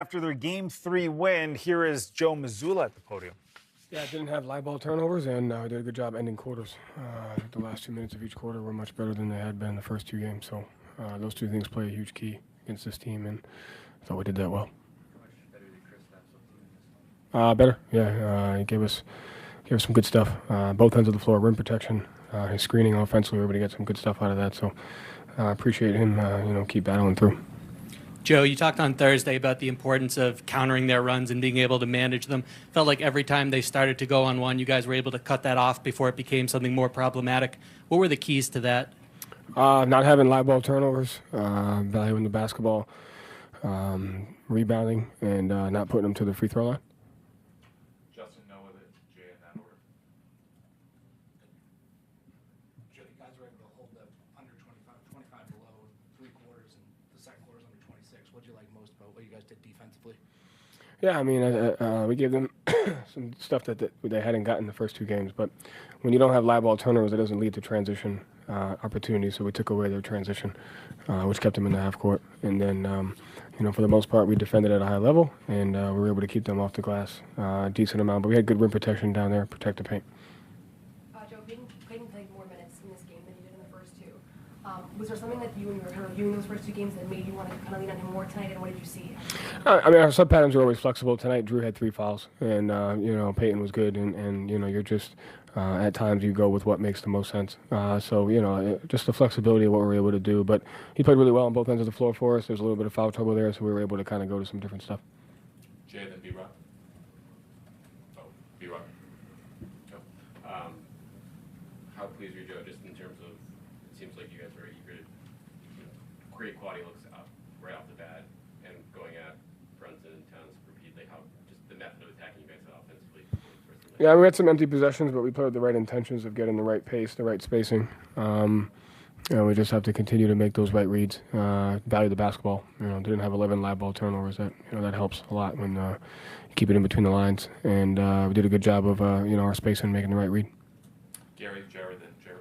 After their Game 3 win, here is Joe Mazzulla at the podium. Yeah, I didn't have live ball turnovers, and did a good job ending quarters. The last 2 minutes of each quarter were much better than they had been the first two games. So those two things play a huge key against this team, and I thought we did that well. How much better did Chris have Better, yeah. He gave us some good stuff. Both ends of the floor, rim protection, his screening offensively, we were able to get some good stuff out of that. So appreciate him, keep battling through. Joe, you talked on Thursday about the importance of countering their runs and being able to manage them. Felt like every time they started to go on one, you guys were able to cut that off before it became something more problematic. What were the keys to that? Not having live ball turnovers, valuing the basketball, rebounding, and not putting them to the free throw line. Justin, no with it. Jay in that order. Joe, you guys were able to hold the under 25 below 3 quarters, and the second quarter's under 26. What did you like most about what you guys did defensively? Yeah, I mean, we gave them some stuff that they hadn't gotten the first two games. But when you don't have live ball turnovers, it doesn't lead to transition opportunities. So we took away their transition, which kept them in the half court. And then, for the most part, we defended at a high level, and we were able to keep them off the glass a decent amount. But we had good rim protection down there, protect the paint. Joe, Payton played more minutes in this game than he did in the first two. Was there something that you, when you were kind of reviewing those first two games, that made you want to kind of lean on him more tonight, and what did you see? I mean, our sub patterns are always flexible. Tonight, Drew had 3 fouls, and Peyton was good, and you're just at times you go with what makes the most sense. So just the flexibility of what we were able to do. But he played really well on both ends of the floor for us. There's a little bit of foul trouble there, so we were able to kind of go to some different stuff. Jay, then B-Rock. Oh, B-Rock. Go. How pleased were you, Joe, just in terms of, it seems like you guys were eager to create quality looks up right off the bat and going at Brunson and Towns repeatedly, how just the method of attacking you guys offensively? Yeah, we had some empty possessions, but we played with the right intentions of getting the right pace, the right spacing. We just have to continue to make those right reads, value the basketball. Didn't have 11 live ball turnovers. That helps a lot when you keep it in between the lines. And we did a good job of our spacing, making the right read. Gary, Jared, then Jared.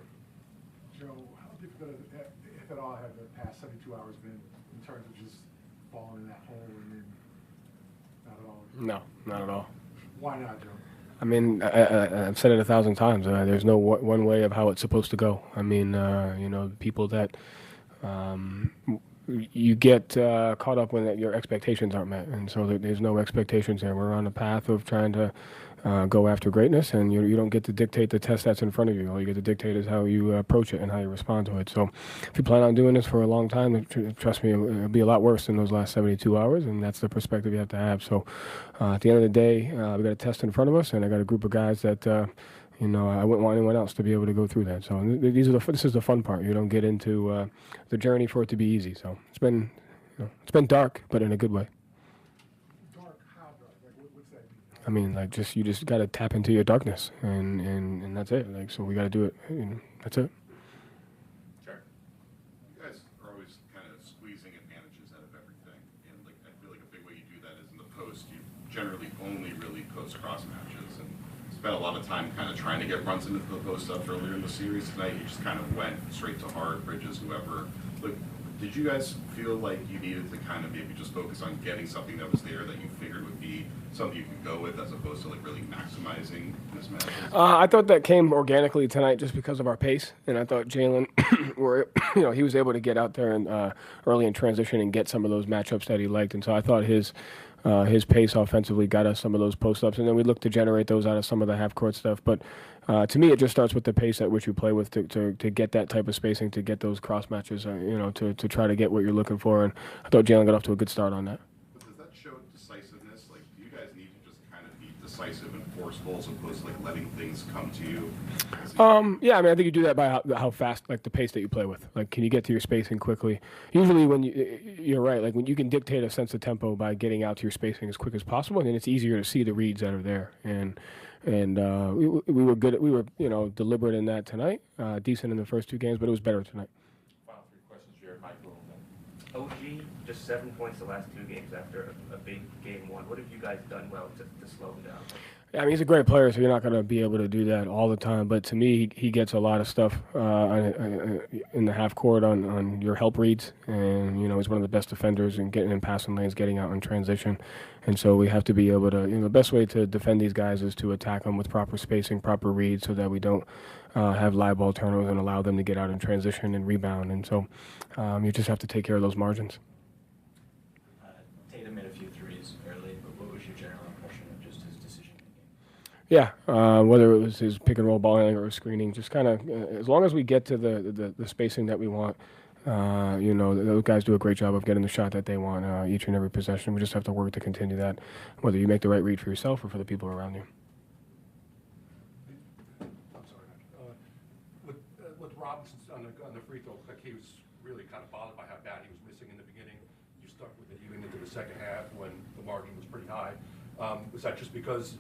Joe, how difficult, if at all, have the past 72 hours been in terms of just falling in that hole and then not at all? No, not at all. Why not, Joe? I mean, I've said it 1,000 times. There's no one way of how it's supposed to go. I mean, people that you get caught up when your expectations aren't met, and so there's no expectations there. We're on a path of trying to go after greatness, and you don't get to dictate the test that's in front of you. All you get to dictate is how you approach it and how you respond to it. So if you plan on doing this for a long time, trust me, it'll be a lot worse than those last 72 hours, and that's the perspective you have to have. So at the end of the day, we got a test in front of us, and I got a group of guys that I wouldn't want anyone else to be able to go through that. So this is the fun part. You don't get into the journey for it to be easy. So it's been dark, but in a good way. Dark, how dark? Like, what's that mean? I mean, like, you just got to tap into your darkness, and that's it. Like, so we got to do it. That's it. Jared. You guys are always kind of squeezing advantages out of everything, and I feel like a big way you do that is in the post. You generally only really post cross matches, and spent a lot of time kind of trying to get Brunson into the post up earlier in the series. Tonight, you just kind of went straight to Hart, Bridges, whoever. Did you guys feel like you needed to kind of maybe just focus on getting something that was there that you figured would be something you could go with, as opposed to really maximizing this match? I thought that came organically tonight just because of our pace, and I thought Jalen, he was able to get out there and early in transition and get some of those matchups that he liked, and so I thought his pace offensively got us some of those post-ups, and then we looked to generate those out of some of the half-court stuff. But to me, it just starts with the pace at which you play with to get that type of spacing, to get those cross matches, to try to get what you're looking for. And I thought Jalen got off to a good start on that. But does that show decisiveness? Do you guys need to just kind of be decisive and forceful as opposed to letting things come to you? Yeah, I mean, I think you do that by how fast, the pace that you play with. Can you get to your spacing quickly? Usually when you're right, when you can dictate a sense of tempo by getting out to your spacing as quick as possible, then it's easier to see the reads that are there. And we were good. We were deliberate in that tonight. Decent in the first two games, but it was better tonight. Final 3 questions, Jared, Michael, and then OG just 7 points the last 2 games after a big game one. What have you guys done well to slow him down? Yeah, I mean, he's a great player, so you're not going to be able to do that all the time. But to me, he gets a lot of stuff in the half court on your help reads, and he's one of the best defenders in getting in passing lanes, getting out in transition, and so we have to be able to. The best way to defend these guys is to attack them with proper spacing, proper reads, so that we don't have live ball turnovers and allow them to get out in transition and rebound. And so you just have to take care of those margins. Tatum made a few threes early, but what was your general impression of just his decision making? Yeah, whether it was his pick and roll ball handling or screening, just kind of as long as we get to the spacing that we want, those guys do a great job of getting the shot that they want each and every possession. We just have to work to continue that, whether you make the right read for yourself or for the people around you. I'm sorry. With Robinson on the free throw, like he was really kind of bothered by how bad he was missing in the beginning. You stuck with it even into the second half when the margin was pretty high. Was that just because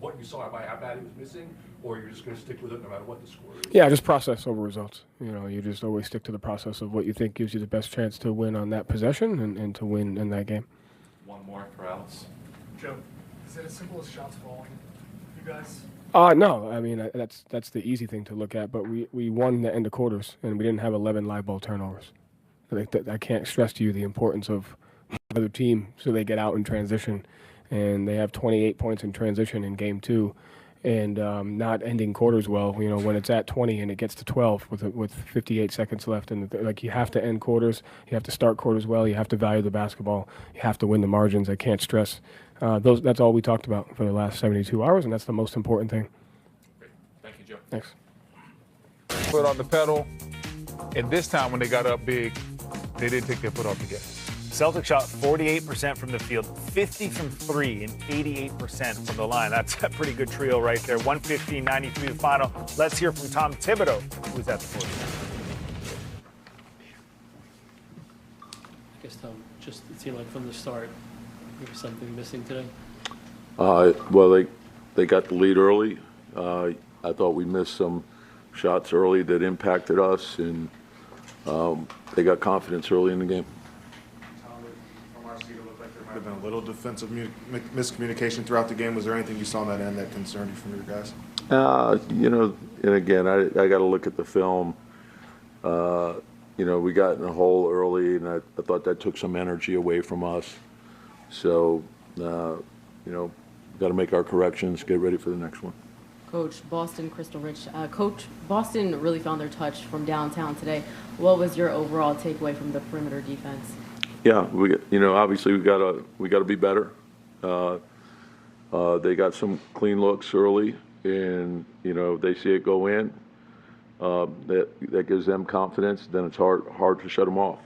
what you saw by how bad he was missing, or you're just going to stick with it no matter what the score is? Yeah, just process over results. You just always stick to the process of what you think gives you the best chance to win on that possession and to win in that game. One more for Alex. Joe, is it as simple as shots falling? You guys? No, I mean that's the easy thing to look at. But we won the end of quarters, and we didn't have 11 live ball turnovers. I can't stress to you the importance of the other team, so they get out in transition, and they have 28 points in transition in game 2, and not ending quarters well. When it's at 20 and it gets to 12 with 58 seconds left, and you have to end quarters, you have to start quarters well, you have to value the basketball, you have to win the margins. I can't stress that's all we talked about for the last 72 hours, and that's the most important thing. Great. Thank you, Joe. Thanks. Foot on the pedal, and this time when they got up big, they didn't take their foot off the gas. Celtics shot 48% from the field, 50 from 3, and 88% from the line. That's a pretty good trio right there. 115-93 the final. Let's hear from Tom Thibodeau, who's at the podium. I guess, Tom, just it seemed like from the start, there was something missing today. Well, they got the lead early. I thought we missed some shots early that impacted us, and they got confidence early in the game. From our seat, it looked like there might have been a little defensive miscommunication throughout the game. Was there anything you saw on that end that concerned you from your guys? And again, I got to look at the film. We got in a hole early, and I thought that took some energy away from us. So, got to make our corrections, get ready for the next one. Coach, Boston, Crystal Rich. Coach, Boston really found their touch from downtown today. What was your overall takeaway from the perimeter defense? Yeah, obviously we got to be better. They got some clean looks early, and they see it go in. That gives them confidence. Then it's hard to shut them off.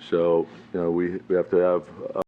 So we have to have